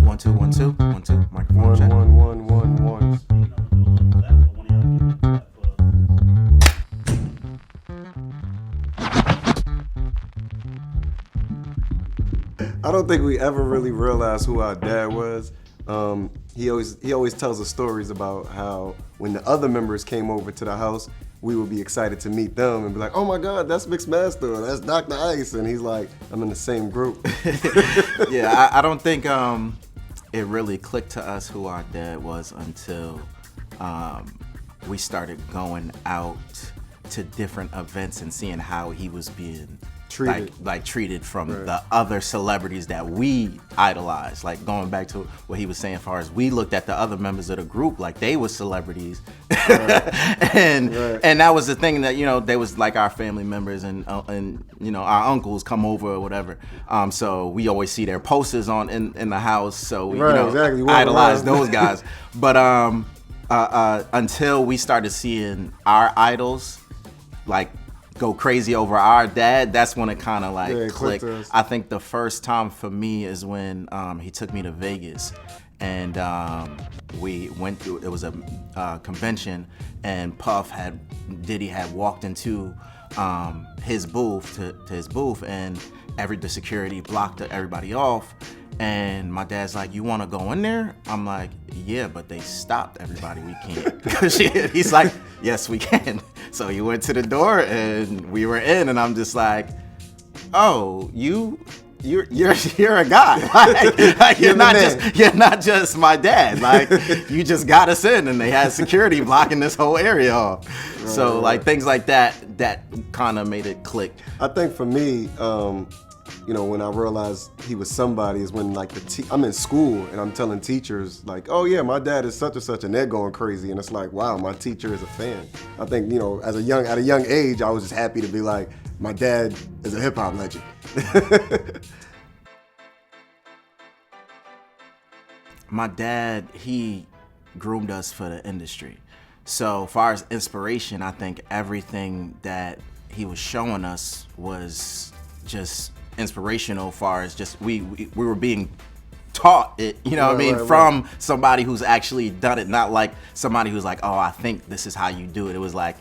1 2 1 2 1 2 microphone One, check. one, one, one, one. I don't think we ever really realized who our dad was. He always tells us stories about how when the other members came over to the house, we would be excited to meet them and be like, "Oh my God, that's Mixmaster, or that's Dr. Ice," and he's like, "I'm in the same group." Yeah, I don't think it really clicked to us who our dad was until we started going out to different events and seeing how he was being Treated. like treated from Right. the other celebrities that we idolized. Like going back to what he was saying, as far as we looked at the other members of the group like they were celebrities, and that was the thing that they was like our family members and our uncles come over or whatever. So we always see their posters in the house. So we Exactly. idolize those guys. But until we started seeing our idols like go crazy over our dad, that's when it kind of like clicked. I think the first time for me is when he took me to Vegas, and we went through. It was a convention, and Diddy had walked into his booth to his booth, and the security blocked everybody off. And my dad's like, "You want to go in there?" I'm like, "Yeah, but they stopped everybody. We can't." He's like, "Yes, we can." So he went to the door and we were in, and I'm just like, "Oh, you're a guy. Like you're not just my dad. Like you just got us in, and they had security blocking this whole area off." So like things like that kind of made it click. I think for me, when I realized he was somebody is when like I'm in school and I'm telling teachers like, "Oh yeah, my dad is such and such," and they're going crazy, and it's like, wow, my teacher is a fan. I think at a young age, I was just happy to be like, my dad is a hip hop legend. My dad, he groomed us for the industry. So far as inspiration, I think everything that he was showing us was just inspirational. Far as just we were being taught it, from somebody who's actually done it, not like somebody who's like, "Oh, I think this is how you do it." It was like,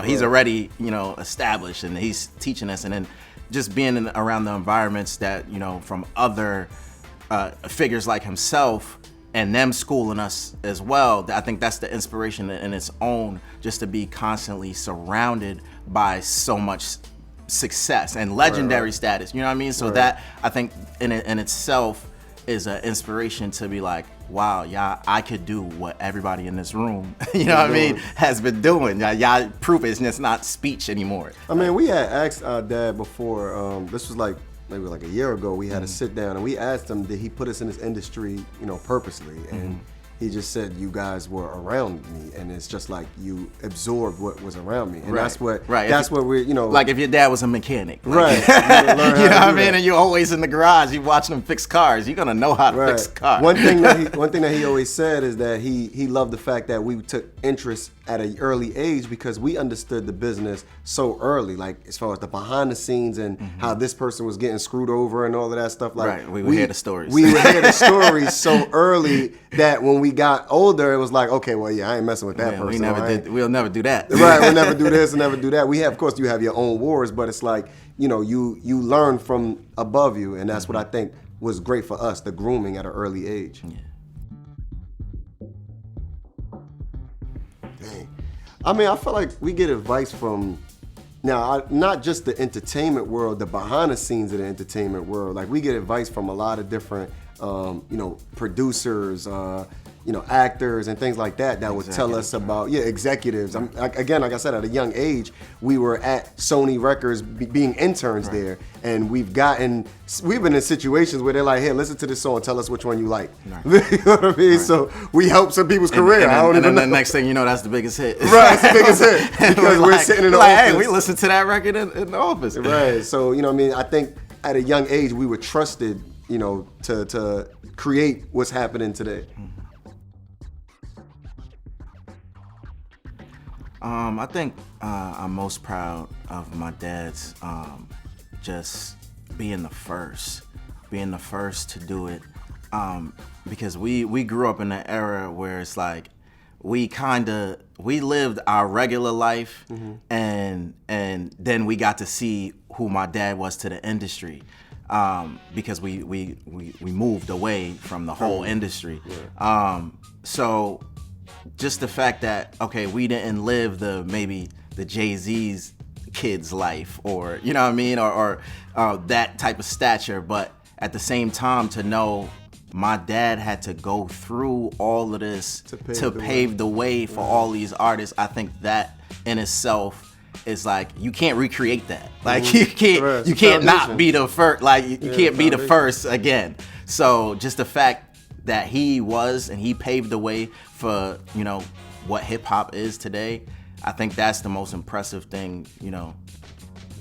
he's already established, and he's teaching us, and then just being around the environments that from other figures like himself and them schooling us as well. I think that's the inspiration in its own, just to be constantly surrounded by so much success and legendary status, you know what I mean? So that I think in itself is an inspiration to be like, wow, y'all, I could do what everybody in this room, has been doing. Y'all proof it's just not speech anymore. I mean, we had asked our dad before, this was maybe like a year ago, we had a sit down and we asked him, did he put us in this industry, purposely? And he just said, "You guys were around me, and it's just like you absorbed what was around me," and that's what we're like if your dad was a mechanic, right? You know what I mean? And you're always in the garage, you watching him fix cars, you're gonna know how to fix cars. One thing that he always said is that he loved the fact that we took interest at an early age because we understood the business so early, like as far as the behind the scenes and how this person was getting screwed over and all of that stuff. Like we would hear the stories. We would hear the stories so early that when we got older, it was like, okay, well, yeah, I ain't messing with that person. We'll never do that. Right, we'll never do this and never do that. Of course, you have your own wars, but it's like, you learn from above you, and that's what I think was great for us, the grooming at an early age. Yeah. Dang. I mean, I feel like we get advice from, not just the entertainment world, the behind the scenes of the entertainment world. Like we get advice from a lot of different, producers, actors and things like that would tell us about, executives. Again, like I said, at a young age, we were at Sony Records being interns there, and we've been in situations where they're like, "Hey, listen to this song, tell us which one you like." Right. You know what I mean? Right. So we help some people's career. And then the next thing you know, that's the biggest hit. Right, it's the biggest hit. Because we're sitting in the office. Hey, we listened to that record in the office. Right, so, I think at a young age, we were trusted, to create what's happening today. I think I'm most proud of my dad's just being the first to do it Because we grew up in an era where it's like we lived our regular life, and then we got to see who my dad was to the industry, because we moved away from the whole industry. So just the fact that, okay, we didn't live maybe the Jay-Z's kid's life, or you know what I mean, or that type of stature, but at the same time to know my dad had to go through all of this to pave the way for all these artists. I think that in itself is like, you can't recreate that. Like you can't not be the first. Like you can't be the first again. So just the fact that he was and he paved the way for, you know, what hip hop is today, I think that's the most impressive thing, you know.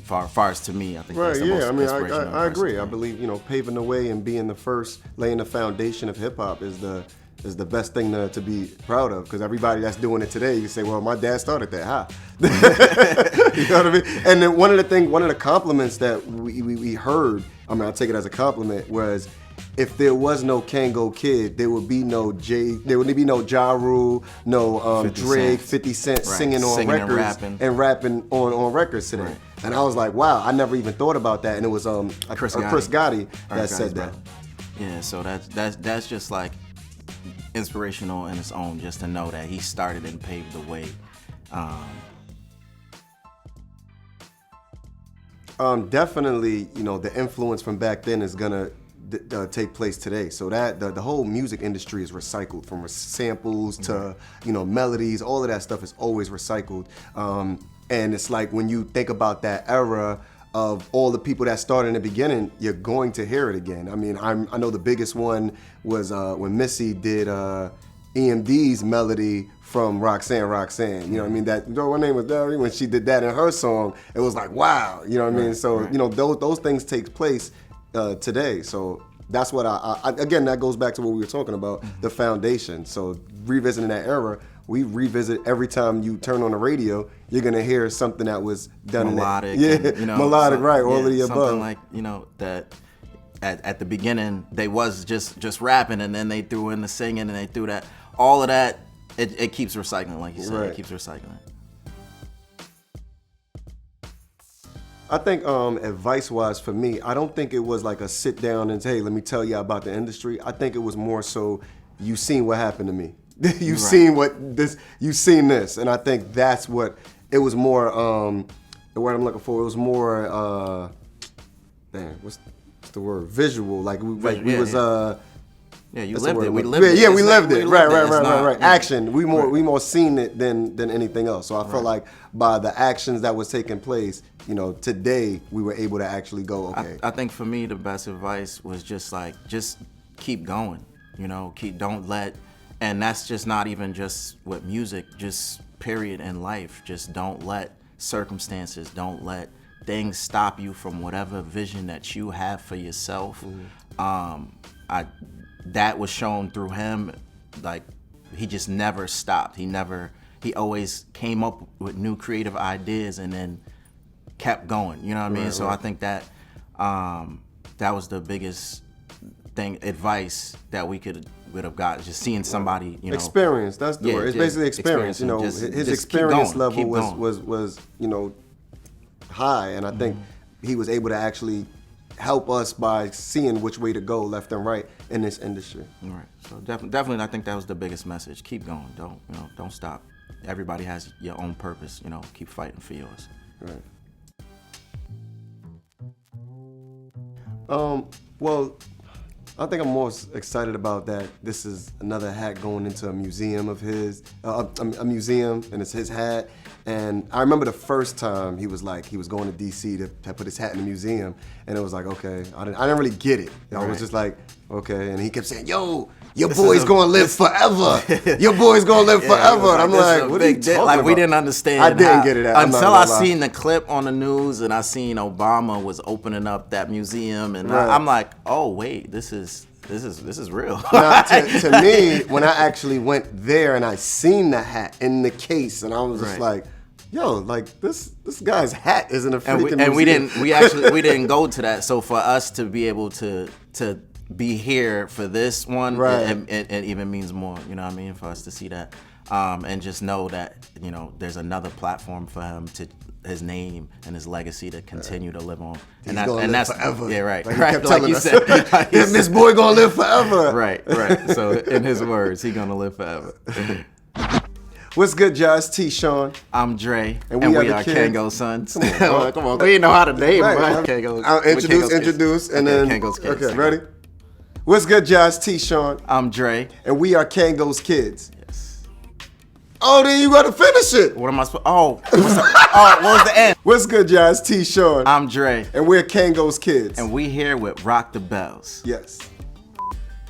Far as to me, I think that's the most inspirational. I agree. Thing. I believe, you know, paving the way and being the first, laying the foundation of hip hop is the best thing to be proud of. Because everybody that's doing it today, you can say, well, my dad started that, huh? You know what I mean? And then one of the compliments that we heard, I mean, I take it as a compliment, was, if there was no Kangol Kid, there would be no Ja Rule, no Drake, 50 Cent singing on records and rapping on records today. Right. And I was like, wow, I never even thought about that. And it was Chris Gotti that said that. Yeah, so that's just like inspirational in its own, just to know that he started and paved the way. Definitely, you know, the influence from back then is gonna take place today. So that the whole music industry is recycled, from samples to, you know, melodies. All of that stuff is always recycled. And it's like, when you think about that era of all the people that started in the beginning, you're going to hear it again. I mean, I know the biggest one was when Missy did EMD's melody from Roxanne. You know what I mean? That, her name was Derry. When she did that in her song, it was like, wow. You know what I mean? So, you know, those things take place today. So that's what I again, that goes back to what we were talking about, the foundation. So revisiting that era, we revisit every time you turn on the radio, you're gonna hear something that was done melodic, in that, and, you know, melodic, right? All of the above. Something like, you know, that at the beginning they was just rapping, and then they threw in the singing, and they threw that, all of that. It keeps recycling, like you said. Right. It keeps recycling. I think advice-wise for me, I don't think it was like a sit down and say, hey, let me tell you about the industry. I think it was more so, you seen what happened to me. You've seen this. And I think that's what, it was more, the word I'm looking for, it was more, what's the word? Visual. Like we was, yeah, you lived it. We lived it. Yeah, we lived it. Right. Action. We more seen it than anything else. So I felt like by the actions that was taking place, you know, today we were able to actually go, okay. I think for me, the best advice was just keep going. You know, don't let, and that's just not even just with music, just period in life. Just don't let circumstances, don't let things stop you from whatever vision that you have for yourself. That was shown through him. Like, he just never stopped. He always came up with new creative ideas and then kept going. You know what I mean? So I think that that was the biggest advice that we would have got. Just seeing somebody, you know. Experience. That's the word. It's basically experience. You know, his experience level was you know, high, and I think he was able to actually help us by seeing which way to go, left and right, in this industry. Right. So definitely, I think that was the biggest message. Keep going. Don't stop. Everybody has your own purpose. You know, keep fighting for yours. Right. Well, I think I'm most excited about that. This is another hat going into a museum of his, a museum, and it's his hat. And I remember the first time he was going to DC to put his hat in the museum, and it was like, okay, I didn't really get it. I was just like, okay, and he kept saying, yo, your boy's gonna live forever. Your boy's gonna live forever. And I'm like, what are you talking about? We didn't understand. I didn't get it until I seen the clip on the news, and I seen Obama was opening up that museum, and I'm like, oh wait, this is real. Now, to me, when I actually went there and I seen the hat in the case, and I was just like, yo, like this guy's hat isn't a freaking museum. And we didn't go to that. So for us to be able to be here for this one, Right. it even means more, you know what I mean, for us to see that. And just know that, you know, there's another platform for him to his name and his legacy to continue to live on. And that's forever. Yeah, right. Like, Right. Like you said. This boy gonna live forever. Right. So in his words, he gonna live forever. What's good, y'all? It's T.Shaun. I'm Dre, and we are Kangol Sons. Come on. We know how to name, right? Kangol. I'll introduce, and then Kangol's Kids. Okay, ready? What's good, y'all? It's T.Shaun. I'm Dre, and we are Kangol's Kids. Yes. Oh, then you gotta finish it. What am I supposed? What was the end? What's good, y'all? It's T.Shaun. I'm Dre, and we're Kangol's Kids. and we here with Rock the Bells. Yes.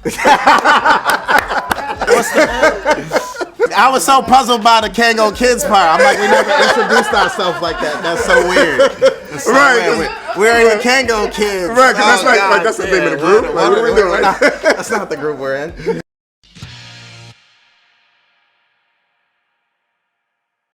What's the end? I was so puzzled by the Kangol Kids part. I'm like, we never introduced ourselves like that. That's so weird. That's so weird. We're in the Kangol Kids. Right, that's right. That's the name of the group. What are we doing? That's not the group we're in.